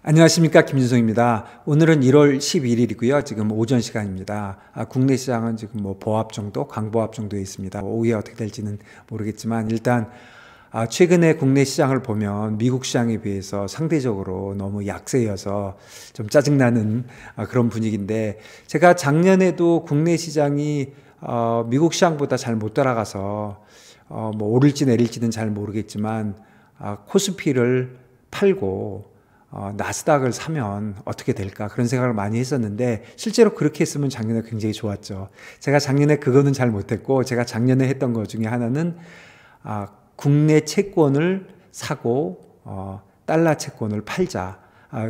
안녕하십니까, 김윤성입니다. 오늘은 1월 11일이고요. 지금 오전 시간입니다. 국내 시장은 지금 보합 정도, 강보합 정도에 있습니다. 오후에 어떻게 될지는 모르겠지만 일단 최근에 국내 시장을 보면 미국 시장에 비해서 상대적으로 너무 약세여서 좀 짜증나는 그런 분위기인데, 제가 작년에도 국내 시장이 미국 시장보다 잘 못 따라가서 오를지 내릴지는 잘 모르겠지만 코스피를 팔고 나스닥을 사면 어떻게 될까, 그런 생각을 많이 했었는데, 실제로 그렇게 했으면 작년에 굉장히 좋았죠. 제가 작년에 그거는 잘 못했고, 제가 작년에 했던 것 중에 하나는 국내 채권을 사고 달러 채권을 팔자.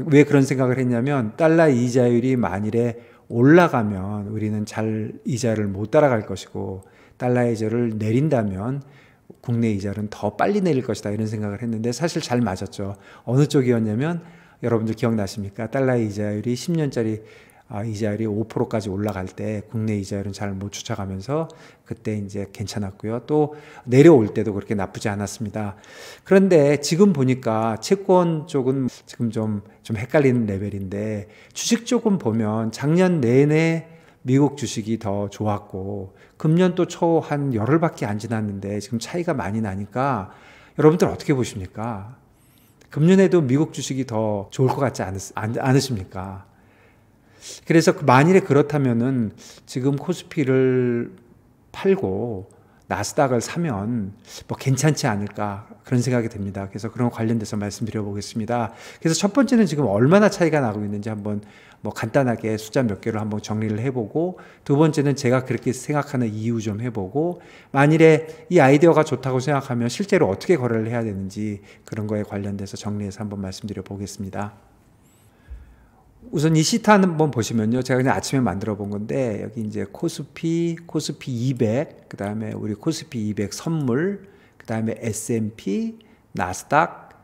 왜 그런 생각을 했냐면, 달러 이자율이 만일에 올라가면 우리는 잘 이자를 못 따라갈 것이고, 달러 이자를 내린다면 국내 이자는 더 빨리 내릴 것이다, 이런 생각을 했는데 사실 잘 맞았죠. 어느 쪽이었냐면, 여러분들 기억나십니까? 달러 이자율이 10년짜리 이자율이 5%까지 올라갈 때 국내 이자율은 잘 못 쫓아가면서 그때 이제 괜찮았고요. 또 내려올 때도 그렇게 나쁘지 않았습니다. 그런데 지금 보니까 채권 쪽은 지금 좀 헷갈리는 레벨인데, 주식 쪽은 보면 작년 내내 미국 주식이 더 좋았고, 금년 또 초 한 열흘밖에 안 지났는데 지금 차이가 많이 나니까 여러분들 어떻게 보십니까? 금년에도 미국 주식이 더 좋을 것 같지 않으십니까? 그래서 만일에 그렇다면은 지금 코스피를 팔고 나스닥을 사면 괜찮지 않을까, 그런 생각이 듭니다. 그래서 그런 관련돼서 말씀드려 보겠습니다. 그래서 첫 번째는 지금 얼마나 차이가 나고 있는지 한번 간단하게 숫자 몇 개로 한번 정리를 해보고, 두 번째는 제가 그렇게 생각하는 이유 좀 해보고, 만일에 이 아이디어가 좋다고 생각하면 실제로 어떻게 거래를 해야 되는지, 그런 거에 관련돼서 정리해서 한번 말씀드려 보겠습니다. 우선 이 시트 한번 보시면요, 제가 그냥 아침에 만들어 본 건데, 여기 이제 코스피 200, 그 다음에 우리 코스피 200 선물, 그 다음에 S&P, 나스닥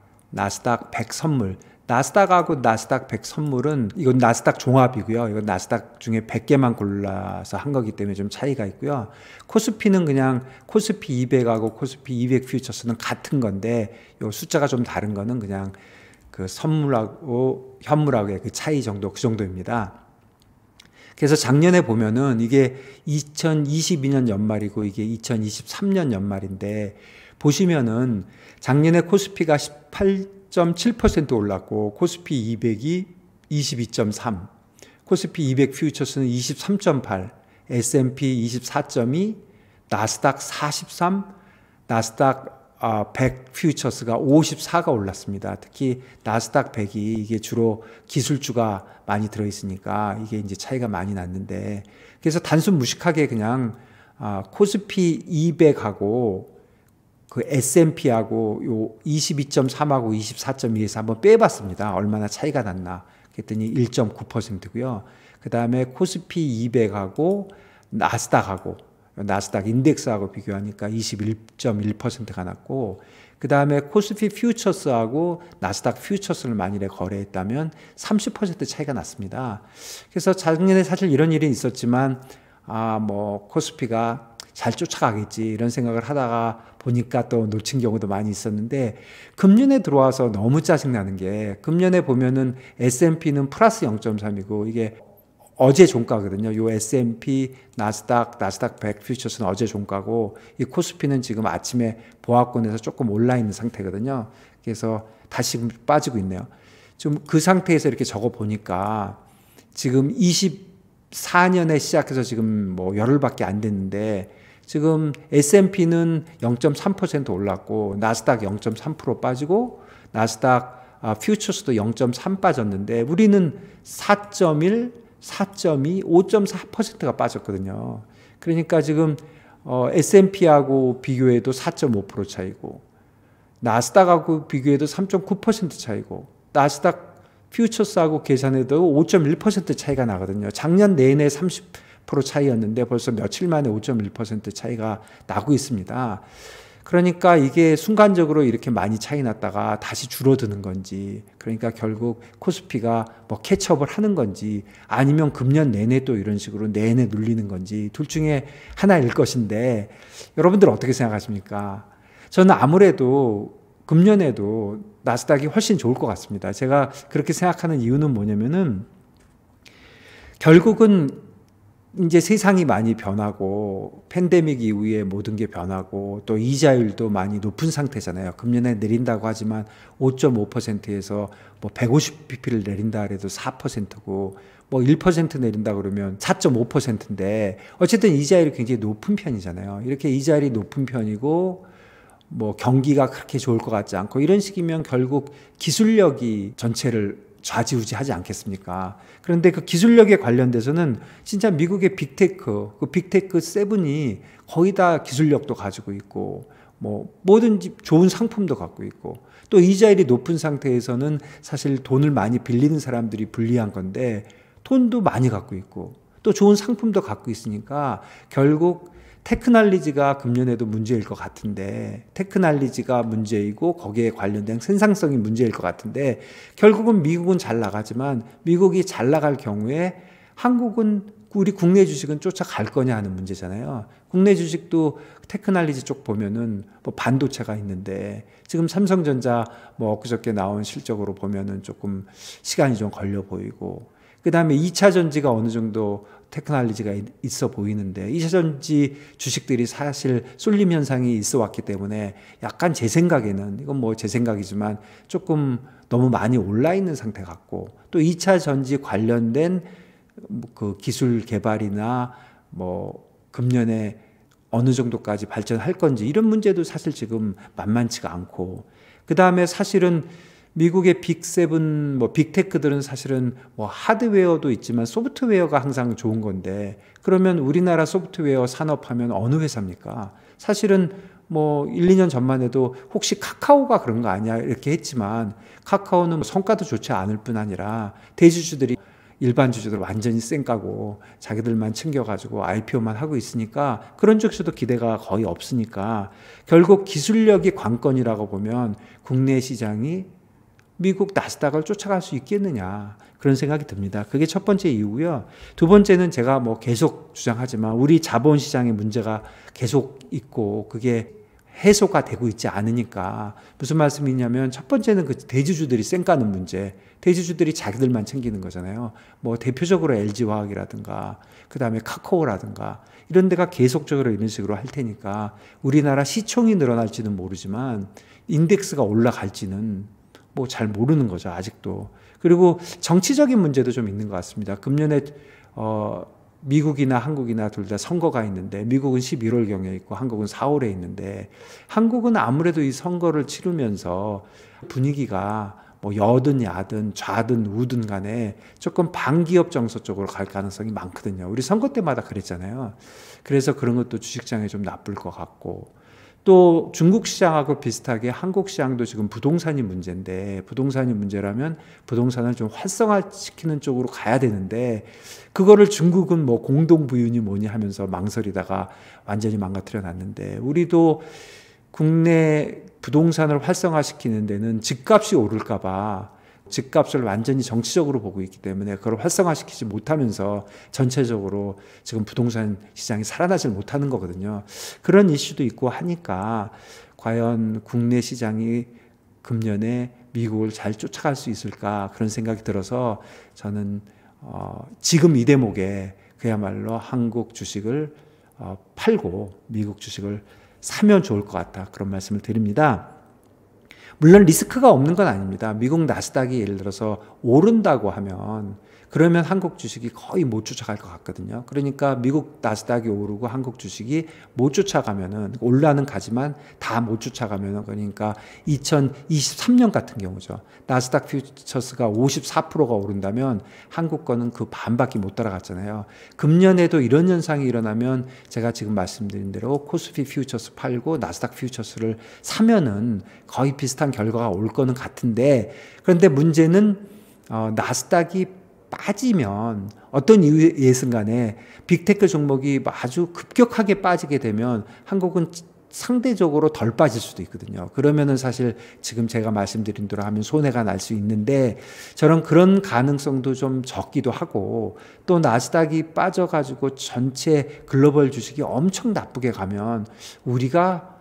100 선물. 나스닥하고 나스닥 100 선물은, 이건 나스닥 종합이고요. 이건 나스닥 중에 100개만 골라서 한 거기 때문에 좀 차이가 있고요. 코스피는 그냥 코스피 200하고 코스피 200 퓨처스는 같은 건데, 요 숫자가 좀 다른 거는 그냥 그 선물하고 현물하고의 그 차이 정도, 그 정도입니다. 그래서 작년에 보면은 이게 2022년 연말이고 이게 2023년 연말인데, 보시면은 작년에 코스피가 18.7% 올랐고 코스피 200이 22.3, 코스피 200 퓨처스는 23.8, S&P 24.2, 나스닥 43, 나스닥 100 퓨처스가 54가 올랐습니다. 특히 나스닥 100이 이게 주로 기술주가 많이 들어있으니까 이게 이제 차이가 많이 났는데, 그래서 단순 무식하게 그냥 코스피 200하고 그 S&P하고 요 22.3하고 24.2에서 한번 빼봤습니다. 얼마나 차이가 났나. 그랬더니 1.9%고요. 그 다음에 코스피 200하고 나스닥하고, 나스닥 인덱스하고 비교하니까 21.1%가 났고, 그 다음에 코스피 퓨처스하고 나스닥 퓨처스를 만일에 거래했다면 30% 차이가 났습니다. 그래서 작년에 사실 이런 일이 있었지만 코스피가 잘 쫓아가겠지, 이런 생각을 하다가 보니까 또 놓친 경우도 많이 있었는데, 금년에 들어와서 너무 짜증나는 게, 금년에 보면은 S&P는 플러스 0.3이고 이게 어제 종가거든요. 요 S&P, 나스닥 100 퓨처스는 어제 종가고, 이 코스피는 지금 아침에 보합권에서 조금 올라 있는 상태거든요. 그래서 다시 빠지고 있네요. 좀 그 상태에서 이렇게 적어 보니까 지금 24년에 시작해서 지금 열흘밖에 안 됐는데, 지금 S&P는 0.3% 올랐고 나스닥 0.3% 빠지고 나스닥 퓨처스도 0.3 빠졌는데, 우리는 4.1, 4.2, 5.4%가 빠졌거든요. 그러니까 지금 S&P하고 비교해도 4.5% 차이고, 나스닥하고 비교해도 3.9% 차이고, 나스닥 퓨처스하고 계산해도 5.1% 차이가 나거든요. 작년 내내 30% 차이였는데 벌써 며칠 만에 5.1% 차이가 나고 있습니다. 그러니까 이게 순간적으로 이렇게 많이 차이 났다가 다시 줄어드는 건지, 그러니까 결국 코스피가 캐치업을 하는 건지, 아니면 금년 내내 또 이런 식으로 내내 눌리는 건지, 둘 중에 하나일 것인데, 여러분들 어떻게 생각하십니까? 저는 아무래도 금년에도 나스닥이 훨씬 좋을 것 같습니다. 제가 그렇게 생각하는 이유는 뭐냐면은 결국은 이제 세상이 많이 변하고 팬데믹 이후에 모든 게 변하고 또 이자율도 많이 높은 상태잖아요. 금년에 내린다고 하지만 5.5%에서 뭐 150bp를 내린다 그래도 4%고 뭐 1% 내린다 그러면 4.5%인데 어쨌든 이자율이 굉장히 높은 편이잖아요. 이렇게 이자율이 높은 편이고 뭐 경기가 그렇게 좋을 것 같지 않고 이런 식이면 결국 기술력이 전체를 좌지우지하지 않겠습니까? 그런데 그 기술력에 관련돼서는 진짜 미국의 빅테크, 그 빅테크 세븐이 거의 다 기술력도 가지고 있고 뭐 뭐든지 좋은 상품도 갖고 있고 또 이자율이 높은 상태에서는 사실 돈을 많이 빌리는 사람들이 불리한 건데 돈도 많이 갖고 있고 또 좋은 상품도 갖고 있으니까 결국 테크놀로지가 금년에도 문제일 것 같은데 테크놀로지가 문제이고 거기에 관련된 생산성이 문제일 것 같은데 결국은 미국은 잘 나가지만 미국이 잘 나갈 경우에 한국은 우리 국내 주식은 쫓아갈 거냐 하는 문제잖아요. 국내 주식도 테크놀로지 쪽 보면은 뭐 반도체가 있는데 지금 삼성전자 뭐 엊그저께 나온 실적으로 보면은 조금 시간이 좀 걸려 보이고 그 다음에 2차 전지가 어느 정도 테크놀로지가 있어 보이는데 2차 전지 주식들이 사실 쏠림 현상이 있어 왔기 때문에 약간 제 생각에는 이건 뭐 제 생각이지만 조금 너무 많이 올라 있는 상태 같고 또 2차 전지 관련된 그 기술 개발이나 뭐 금년에 어느 정도까지 발전할 건지 이런 문제도 사실 지금 만만치가 않고 그 다음에 사실은 미국의 빅세븐, 뭐 빅테크들은 사실은 뭐 하드웨어도 있지만 소프트웨어가 항상 좋은 건데 그러면 우리나라 소프트웨어 산업하면 어느 회사입니까? 사실은 뭐 1, 2년 전만 해도 혹시 카카오가 그런 거 아니야 이렇게 했지만 카카오는 성과도 좋지 않을 뿐 아니라 대주주들이 일반 주주들 완전히 쌩까고 자기들만 챙겨가지고 IPO만 하고 있으니까 그런 쪽에서도 기대가 거의 없으니까 결국 기술력이 관건이라고 보면 국내 시장이 미국 나스닥을 쫓아갈 수 있겠느냐 그런 생각이 듭니다. 그게 첫 번째 이유고요. 두 번째는 제가 뭐 계속 주장하지만 우리 자본시장의 문제가 계속 있고 그게 해소가 되고 있지 않으니까 무슨 말씀이냐면 첫 번째는 그 대주주들이 쌩까는 문제 대주주들이 자기들만 챙기는 거잖아요. 뭐 대표적으로 LG화학이라든가 그 다음에 카카오라든가 이런 데가 계속적으로 이런 식으로 할 테니까 우리나라 시총이 늘어날지는 모르지만 인덱스가 올라갈지는 뭐 잘 모르는 거죠 아직도. 그리고 정치적인 문제도 좀 있는 것 같습니다. 금년에 미국이나 한국이나 둘 다 선거가 있는데 미국은 11월경에 있고 한국은 4월에 있는데 한국은 아무래도 이 선거를 치르면서 분위기가 뭐 여든 야든 좌든 우든 간에 조금 반기업 정서 쪽으로 갈 가능성이 많거든요. 우리 선거 때마다 그랬잖아요. 그래서 그런 것도 주식장에 좀 나쁠 것 같고 또 중국 시장하고 비슷하게 한국 시장도 지금 부동산이 문제인데 부동산이 문제라면 부동산을 좀 활성화시키는 쪽으로 가야 되는데 그거를 중국은 뭐 공동부윤이 뭐니 하면서 망설이다가 완전히 망가뜨려 놨는데 우리도 국내 부동산을 활성화시키는 데는 집값이 오를까 봐 집값을 완전히 정치적으로 보고 있기 때문에 그걸 활성화시키지 못하면서 전체적으로 지금 부동산 시장이 살아나질 못하는 거거든요. 그런 이슈도 있고 하니까 과연 국내 시장이 금년에 미국을 잘 쫓아갈 수 있을까 그런 생각이 들어서 저는 지금 이 대목에 그야말로 한국 주식을 팔고 미국 주식을 사면 좋을 것 같다 그런 말씀을 드립니다. 물론 리스크가 없는 건 아닙니다. 미국 나스닥이 예를 들어서 오른다고 하면 그러면 한국 주식이 거의 못 쫓아갈 것 같거든요. 그러니까 미국 나스닥이 오르고 한국 주식이 못 쫓아가면은 올라는 가지만 다 못 쫓아가면은 그러니까 2023년 같은 경우죠. 나스닥 퓨처스가 54%가 오른다면 한국 거는 그 반밖에 못 따라갔잖아요. 금년에도 이런 현상이 일어나면 제가 지금 말씀드린 대로 코스피 퓨처스 팔고 나스닥 퓨처스를 사면은 거의 비슷한 결과가 올 거는 같은데 그런데 문제는 나스닥이 빠지면 어떤 이유에선 간에 빅테크 종목이 아주 급격하게 빠지게 되면 한국은 상대적으로 덜 빠질 수도 있거든요. 그러면은 사실 지금 제가 말씀드린 대로 하면 손해가 날 수 있는데 저는 그런 가능성도 좀 적기도 하고 또 나스닥이 빠져가지고 전체 글로벌 주식이 엄청 나쁘게 가면 우리가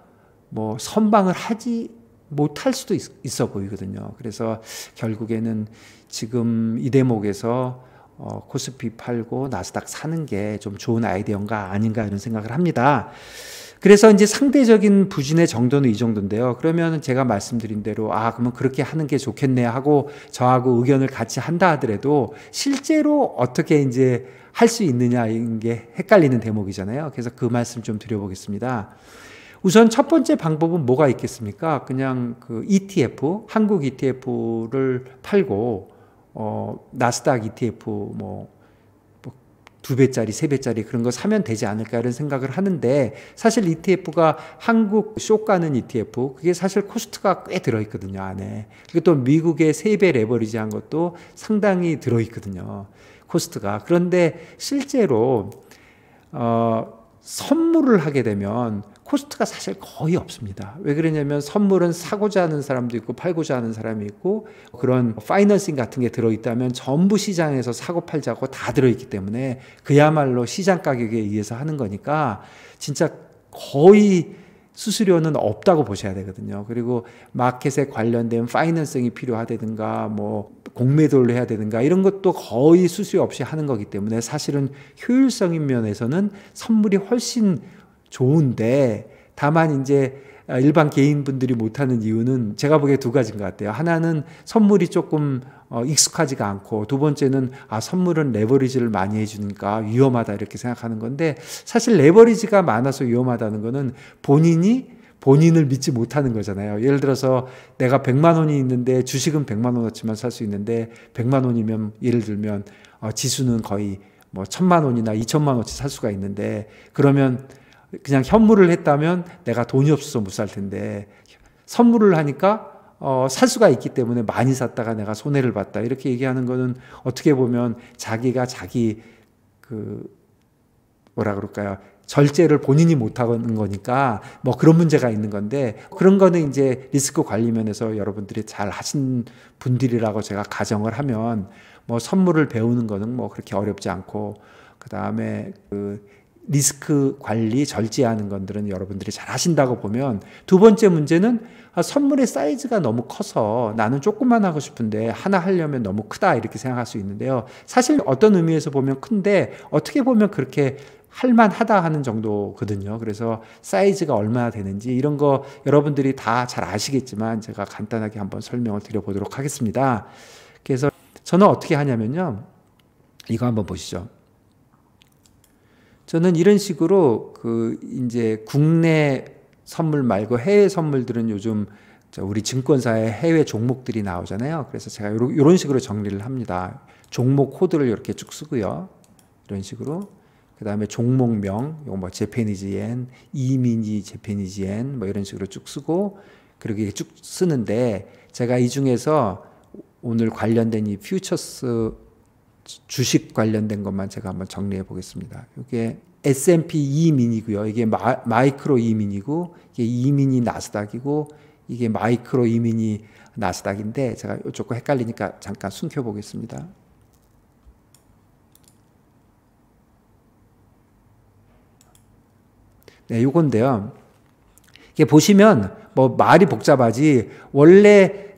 뭐 선방을 하지 못할 수도 있어 보이거든요. 그래서 결국에는 지금 이 대목에서 코스피 팔고 나스닥 사는 게 좀 좋은 아이디어인가 아닌가 이런 생각을 합니다. 그래서 이제 상대적인 부진의 정도는 이 정도인데요. 그러면 제가 말씀드린 대로 그러면 그렇게 하는 게 좋겠네 하고 저하고 의견을 같이 한다 하더라도 실제로 어떻게 이제 할 수 있느냐인 게 헷갈리는 대목이잖아요. 그래서 그 말씀 좀 드려보겠습니다. 우선 첫 번째 방법은 뭐가 있겠습니까? 그냥 그 ETF, 한국 ETF를 팔고 나스닥 ETF 뭐 2배짜리, 3배짜리 그런 거 사면 되지 않을까 이런 생각을 하는데, 사실 ETF가 한국 쇼가는 ETF, 그게 사실 코스트가 꽤 들어있거든요, 안에. 그리고 또 미국의 3배 레버리지한 것도 상당히 들어있거든요, 코스트가. 그런데 실제로 선물을 하게 되면 코스트가 사실 거의 없습니다. 왜 그러냐면 선물은 사고자 하는 사람도 있고 팔고자 하는 사람이 있고, 그런 파이낸싱 같은 게 들어있다면 전부 시장에서 사고 팔자고 다 들어있기 때문에 그야말로 시장 가격에 의해서 하는 거니까 진짜 거의 수수료는 없다고 보셔야 되거든요. 그리고 마켓에 관련된 파이낸싱이 필요하다든가 뭐 공매도를 해야 되든가 이런 것도 거의 수수료 없이 하는 거기 때문에 사실은 효율성인 면에서는 선물이 훨씬 좋은데, 다만 이제 일반 개인분들이 못하는 이유는 제가 보기에 두 가지인 것 같아요. 하나는 선물이 조금 익숙하지가 않고, 두 번째는 선물은 레버리지를 많이 해주니까 위험하다 이렇게 생각하는 건데, 사실 레버리지가 많아서 위험하다는 거는 본인을 믿지 못하는 거잖아요. 예를 들어서 내가 100만 원이 있는데 주식은 100만 원어치만 살 수 있는데 100만 원이면 예를 들면 지수는 거의 뭐 1000만 원이나 2000만 원어치 살 수가 있는데, 그러면 그냥 현물을 했다면 내가 돈이 없어서 못 살 텐데 선물을 하니까 살 수가 있기 때문에 많이 샀다가 내가 손해를 봤다 이렇게 얘기하는 거는 어떻게 보면 자기가 자기 뭐라 그럴까요? 절제를 본인이 못하는 거니까 뭐 그런 문제가 있는 건데, 그런 거는 이제 리스크 관리 면에서 여러분들이 잘 하신 분들이라고 제가 가정을 하면 뭐 선물을 배우는 거는 뭐 그렇게 어렵지 않고, 그 다음에 리스크 관리 절제하는 것들은 여러분들이 잘 하신다고 보면, 두 번째 문제는 선물의 사이즈가 너무 커서 나는 조금만 하고 싶은데 하나 하려면 너무 크다 이렇게 생각할 수 있는데요. 사실 어떤 의미에서 보면 큰데 어떻게 보면 그렇게 할만하다 하는 정도거든요. 그래서 사이즈가 얼마나 되는지 이런 거 여러분들이 다 잘 아시겠지만 제가 간단하게 한번 설명을 드려보도록 하겠습니다. 그래서 저는 어떻게 하냐면요, 이거 한번 보시죠. 저는 이런 식으로 이제 국내 선물 말고 해외 선물들은 요즘 우리 증권사에 해외 종목들이 나오잖아요. 그래서 제가 이런 식으로 정리를 합니다. 종목 코드를 이렇게 쭉 쓰고요. 이런 식으로. 그 다음에 종목명, 이거 뭐 재패니즈엔, 이미니 재패니즈엔 뭐 이런 식으로 쭉 쓰고, 그렇게 쭉 쓰는데, 제가 이 중에서 오늘 관련된 이 퓨처스 주식 관련된 것만 제가 한번 정리해 보겠습니다. 이게 S&P 2미니고요. 이게 마이크로 2미니고, 이게 2미니 나스닥이고, 이게 마이크로 2미니 나스닥인데, 제가 조금 헷갈리니까 잠깐 숨겨 보겠습니다. 네, 요건데요. 이게 보시면 뭐 말이 복잡하지, 원래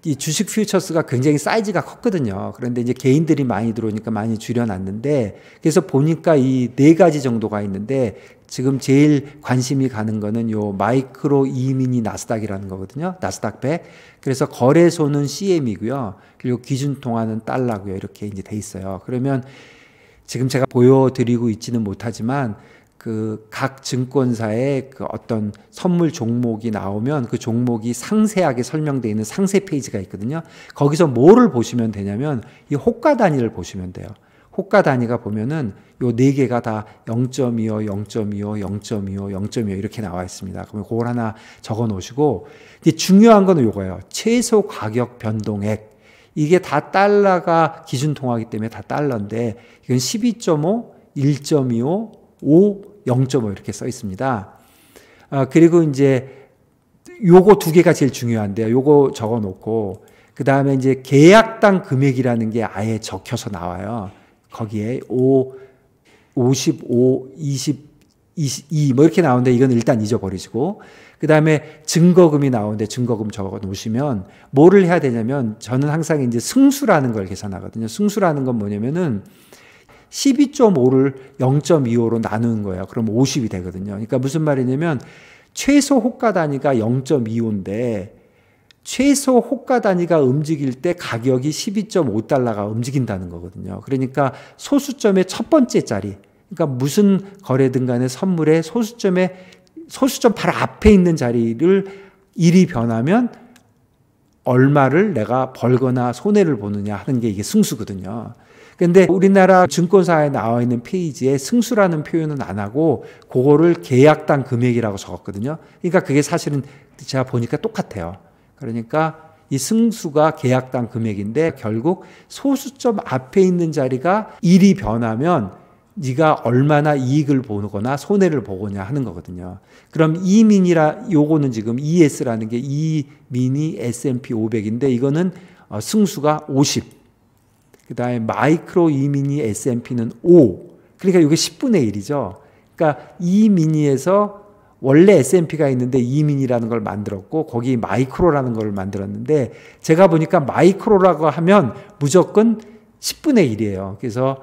이 주식 퓨처스가 굉장히 사이즈가 컸거든요. 그런데 이제 개인들이 많이 들어오니까 많이 줄여놨는데, 그래서 보니까 이 4가지 정도가 있는데, 지금 제일 관심이 가는 거는 요 마이크로 2미니 나스닥이라는 거거든요. 나스닥 100. 그래서 거래소는 CM이고요. 그리고 기준통화는 달러고요. 이렇게 이제 돼 있어요. 그러면 지금 제가 보여드리고 있지는 못하지만 각 증권사의 어떤 선물 종목이 나오면 그 종목이 상세하게 설명되어 있는 상세 페이지가 있거든요. 거기서 뭐를 보시면 되냐면 이 호가 단위를 보시면 돼요. 호가 단위가 보면은 요 4개가 다 0.25, 0.25, 0.25, 0.25 이렇게 나와 있습니다. 그러면 그걸 하나 적어 놓으시고, 이제 중요한 거는 요거예요. 최소 가격 변동액. 이게 다 달러가 기준 통화이기 때문에 다 달러인데, 이건 12.5, 1.25, 5, 0.5 이렇게 써 있습니다. 그리고 이제 요거 2개가 제일 중요한데요. 요거 적어 놓고, 그 다음에 이제 계약당 금액이라는 게 아예 적혀서 나와요. 거기에 5, 55, 20, 22 뭐 이렇게 나오는데 이건 일단 잊어버리시고, 그 다음에 증거금이 나오는데 증거금 적어 놓으시면 뭐를 해야 되냐면 저는 항상 이제 승수라는 걸 계산하거든요. 승수라는 건 뭐냐면은 12.5를 0.25로 나누는 거예요. 그럼 50이 되거든요. 그러니까 무슨 말이냐면 최소 호가 단위가 0.25인데 최소 호가 단위가 움직일 때 가격이 12.5달러가 움직인다는 거거든요. 그러니까 소수점의 첫 번째 자리, 그러니까 무슨 거래든 간에 선물의 소수점 바로 앞에 있는 자리를 1이 변하면 얼마를 내가 벌거나 손해를 보느냐 하는 게 이게 승수거든요. 근데 우리나라 증권사에 나와 있는 페이지에 승수라는 표현은 안 하고 그거를 계약당 금액이라고 적었거든요. 그러니까 그게 사실은 제가 보니까 똑같아요. 그러니까 이 승수가 계약당 금액인데 결국 소수점 앞에 있는 자리가 1이 변하면 네가 얼마나 이익을 보거나 손해를 보거냐 하는 거거든요. 그럼 이민이라 요거는 지금 ES라는 게 이민이 S&P 500인데 이거는 승수가 50. 그다음에 마이크로 이미니 S&P는 5. 그러니까 이게 10분의 1이죠. 그러니까 이미니에서 원래 S&P가 있는데 이민이라는 걸 만들었고 거기 마이크로라는 걸 만들었는데 제가 보니까 마이크로라고 하면 무조건 10분의 1이에요. 그래서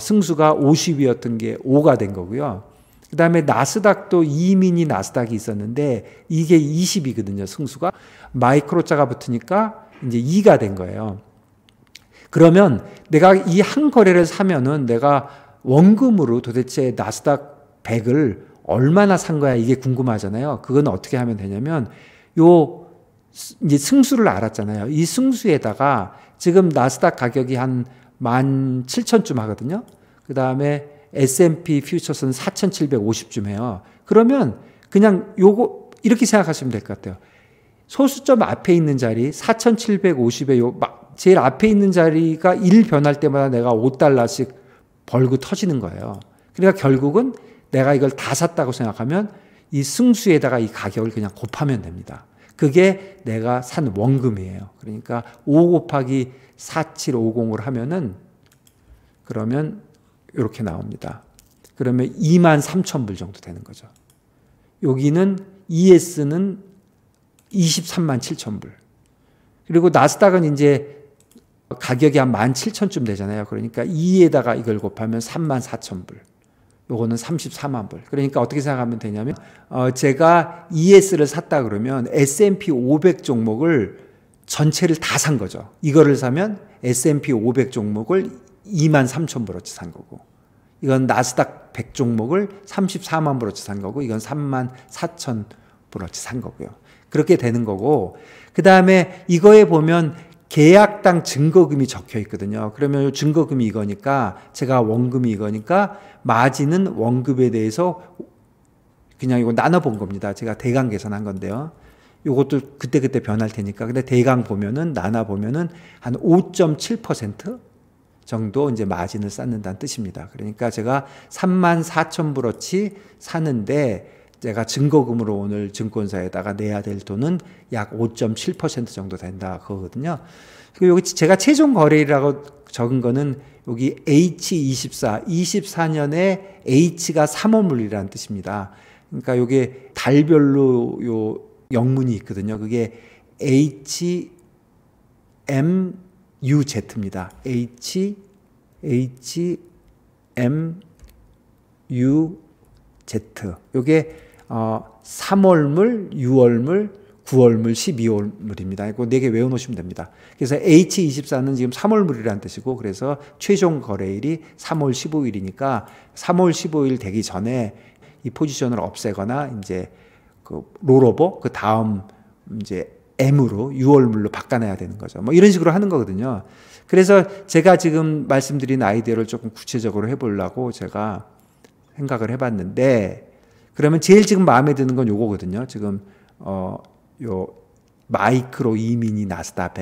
승수가 50이었던 게 5가 된 거고요. 그 다음에 나스닥도 이민이 나스닥이 있었는데 이게 20이거든요. 승수가. 마이크로자가 붙으니까 이제 2가 된 거예요. 그러면 내가 이 한 거래를 사면은 내가 원금으로 도대체 나스닥 100을 얼마나 산 거야 이게 궁금하잖아요. 그건 어떻게 하면 되냐면 이제 승수를 알았잖아요. 이 승수에다가 지금 나스닥 가격이 한 17,000쯤 하거든요. 그 다음에 S&P 퓨처스는 4,750쯤 해요. 그러면 그냥 요거 이렇게 생각하시면 될 것 같아요. 소수점 앞에 있는 자리 4,750에 제일 앞에 있는 자리가 1 변할 때마다 내가 5달러씩 벌고 터지는 거예요. 그러니까 결국은 내가 이걸 다 샀다고 생각하면 이 승수에다가 이 가격을 그냥 곱하면 됩니다. 그게 내가 산 원금이에요. 그러니까 5 곱하기 4750을 하면은 그러면 이렇게 나옵니다. 그러면 23,000불 정도 되는 거죠. 여기는 ES는 237,000불. 그리고 나스닥은 이제 가격이 한 17,000쯤 되잖아요. 그러니까 2에다가 이걸 곱하면 34,000불. 요거는 34만 불. 그러니까 어떻게 생각하면 되냐면 제가 ES를 샀다 그러면 S&P 500 종목을 전체를 다 산 거죠. 이거를 사면 S&P 500 종목을 23,000불어치 산 거고 이건 나스닥 100 종목을 34만 불어치 산 거고 이건 34,000불어치 산 거고요. 그렇게 되는 거고 그 다음에 이거에 보면 계약당 증거금이 적혀 있거든요. 그러면 증거금이 이거니까 제가 원금이 이거니까 마진은 원금에 대해서 그냥 이거 나눠본 겁니다. 제가 대강 계산한 건데요. 이것도 그때그때 변할 테니까. 근데 대강 보면은 나눠보면은 한 5.7% 정도 이제 마진을 쌓는다는 뜻입니다. 그러니까 제가 34,000불어치 사는데 제가 증거금으로 오늘 증권사에다가 내야 될 돈은 약 5.7% 정도 된다 그거거든요. 그리고 여기 제가 최종 거래일이라고 적은 거는 여기 H24, 24년에 H가 3월물이라는 뜻입니다. 그러니까 이게 달별로 요 영문이 있거든요. 그게 HMUZ입니다. HMUZ. 요게 3월물, 6월물, 9월물, 12월물입니다. 이거 4개 외워놓으시면 됩니다. 그래서 H24는 지금 3월물이라는 뜻이고 그래서 최종 거래일이 3월 15일이니까 3월 15일 되기 전에 이 포지션을 없애거나 이제 그 롤오버 그 다음 이제 M으로 6월물로 바꿔내야 되는 거죠. 뭐 이런 식으로 하는 거거든요. 그래서 제가 지금 말씀드린 아이디어를 조금 구체적으로 해보려고 제가 생각을 해봤는데 그러면 제일 지금 마음에 드는 건 요거거든요. 지금 요 마이크로 이미니 나스닥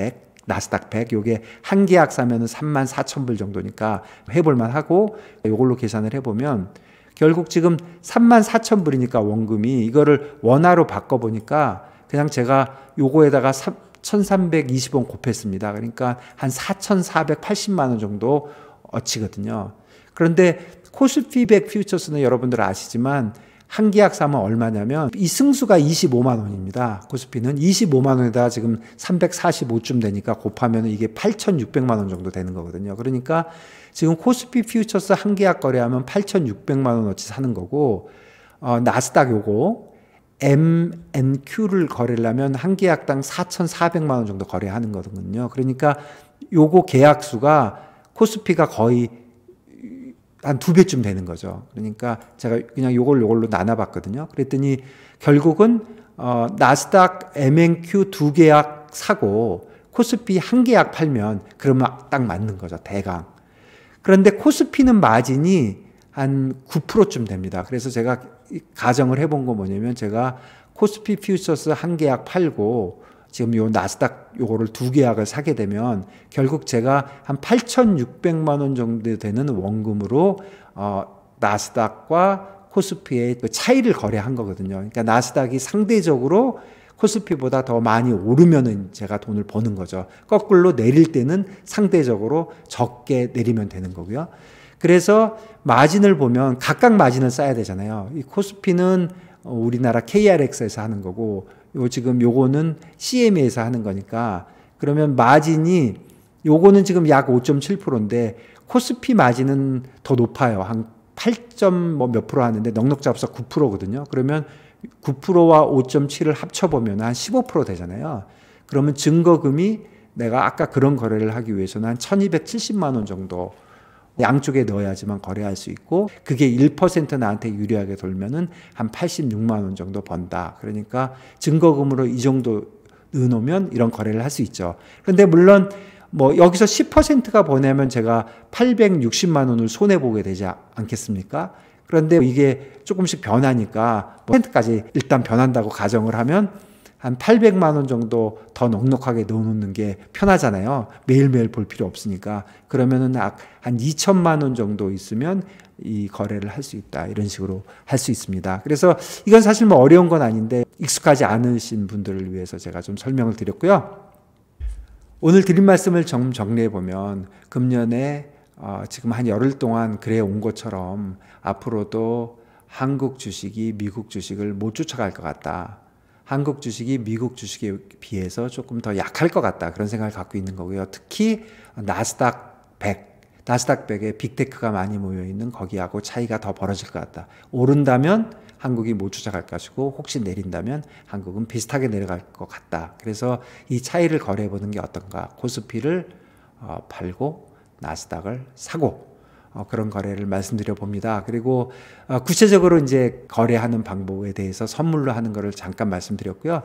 100 요게 한 계약 사면은 34,000불 정도니까 해볼만 하고 요걸로 계산을 해보면 결국 지금 34,000불이니까 원금이 이거를 원화로 바꿔보니까 그냥 제가 요거에다가 1,320원 곱했습니다. 그러니까 한 4,480만 원 정도 어치거든요. 그런데 코스피 100 퓨처스는 여러분들 아시지만 한 계약 사면 얼마냐면 이 승수가 25만 원입니다. 코스피는 25만 원에다 지금 345쯤 되니까 곱하면 이게 8,600만 원 정도 되는 거거든요. 그러니까 지금 코스피 퓨처스 한 계약 거래하면 8,600만 원어치 사는 거고, 나스닥 요거 MNQ를 거래하려면 한 계약당 4,400만 원 정도 거래하는 거거든요. 그러니까 요거 계약수가 코스피가 거의 한 2배쯤 되는 거죠. 그러니까 제가 그냥 요걸로 나눠봤거든요. 그랬더니 결국은 나스닥 MNQ 2계약 사고 코스피 한 계약 팔면 그러면 딱 맞는 거죠. 대강. 그런데 코스피는 마진이 한 9%쯤 됩니다. 그래서 제가 가정을 해본 거 뭐냐면 제가 코스피 퓨처스 한 계약 팔고 지금 요 나스닥 요거를 2계약을 사게 되면 결국 제가 한 8,600만 원 정도 되는 원금으로 나스닥과 코스피의 그 차이를 거래한 거거든요. 그러니까 나스닥이 상대적으로 코스피보다 더 많이 오르면은 제가 돈을 버는 거죠. 거꾸로 내릴 때는 상대적으로 적게 내리면 되는 거고요. 그래서 마진을 보면 각각 마진을 쌓아야 되잖아요. 이 코스피는 우리나라 KRX에서 하는 거고, 지금 요거는 CME에서 하는 거니까, 그러면 마진이 요거는 지금 약 5.7%인데 코스피 마진은 더 높아요. 한 8점 뭐 몇 프로 하는데 넉넉 잡아서 9%거든요. 그러면 9%와 5.7을 합쳐보면 한 15% 되잖아요. 그러면 증거금이 내가 아까 그런 거래를 하기 위해서는 한 1270만 원 정도 양쪽에 넣어야지만 거래할 수 있고, 그게 1% 나한테 유리하게 돌면은 한 86만 원 정도 번다. 그러니까 증거금으로 이 정도 넣어놓으면 이런 거래를 할 수 있죠. 그런데 물론 뭐 여기서 10%가 보내면 제가 860만 원을 손해보게 되지 않겠습니까? 그런데 이게 조금씩 변하니까 %까지 일단 변한다고 가정을 하면 한 800만 원 정도 더 넉넉하게 넣어놓는 게 편하잖아요. 매일매일 볼 필요 없으니까. 그러면은 한 2천만 원 정도 있으면 이 거래를 할 수 있다. 이런 식으로 할 수 있습니다. 그래서 이건 사실 뭐 어려운 건 아닌데 익숙하지 않으신 분들을 위해서 제가 좀 설명을 드렸고요. 오늘 드린 말씀을 좀 정리해 보면 금년에 지금 한 열흘 동안 그래 온 것처럼 앞으로도 한국 주식이 미국 주식을 못 쫓아갈 것 같다. 한국 주식이 미국 주식에 비해서 조금 더 약할 것 같다. 그런 생각을 갖고 있는 거고요. 특히 나스닥 100에 빅테크가 많이 모여있는 거기하고 차이가 더 벌어질 것 같다. 오른다면 한국이 못 쫓아갈 것이고, 혹시 내린다면 한국은 비슷하게 내려갈 것 같다. 그래서 이 차이를 거래해보는 게 어떤가. 코스피를 팔고 나스닥을 사고 그런 거래를 말씀드려 봅니다. 그리고 구체적으로 이제 거래하는 방법에 대해서 선물로 하는 거를 잠깐 말씀드렸고요.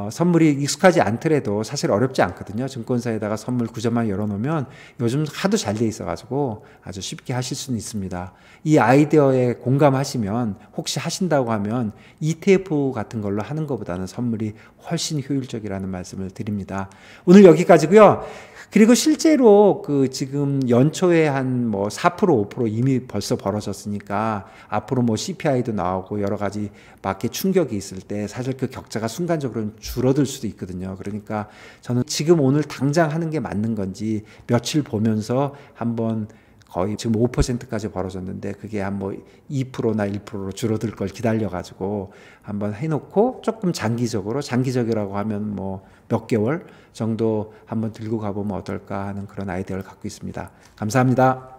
선물이 익숙하지 않더라도 사실 어렵지 않거든요. 증권사에다가 선물 구점만 열어놓으면 요즘 하도 잘 돼 있어가지고 아주 쉽게 하실 수는 있습니다. 이 아이디어에 공감하시면, 혹시 하신다고 하면 ETF 같은 걸로 하는 것보다는 선물이 훨씬 효율적이라는 말씀을 드립니다. 오늘 여기까지고요. 그리고 실제로 그 지금 연초에 한 뭐 4%, 5% 이미 벌써 벌어졌으니까 앞으로 뭐 CPI도 나오고 여러 가지 마켓 충격이 있을 때 사실 그 격차가 순간적으로 줄어들 수도 있거든요. 그러니까 저는 지금 오늘 당장 하는 게 맞는 건지 며칠 보면서 한번 거의 지금 5%까지 벌어졌는데 그게 한 뭐 2%나 1%로 줄어들 걸 기다려가지고 한번 해놓고 조금 장기적이라고 하면 뭐 몇 개월 정도 한번 들고 가보면 어떨까 하는 그런 아이디어를 갖고 있습니다. 감사합니다.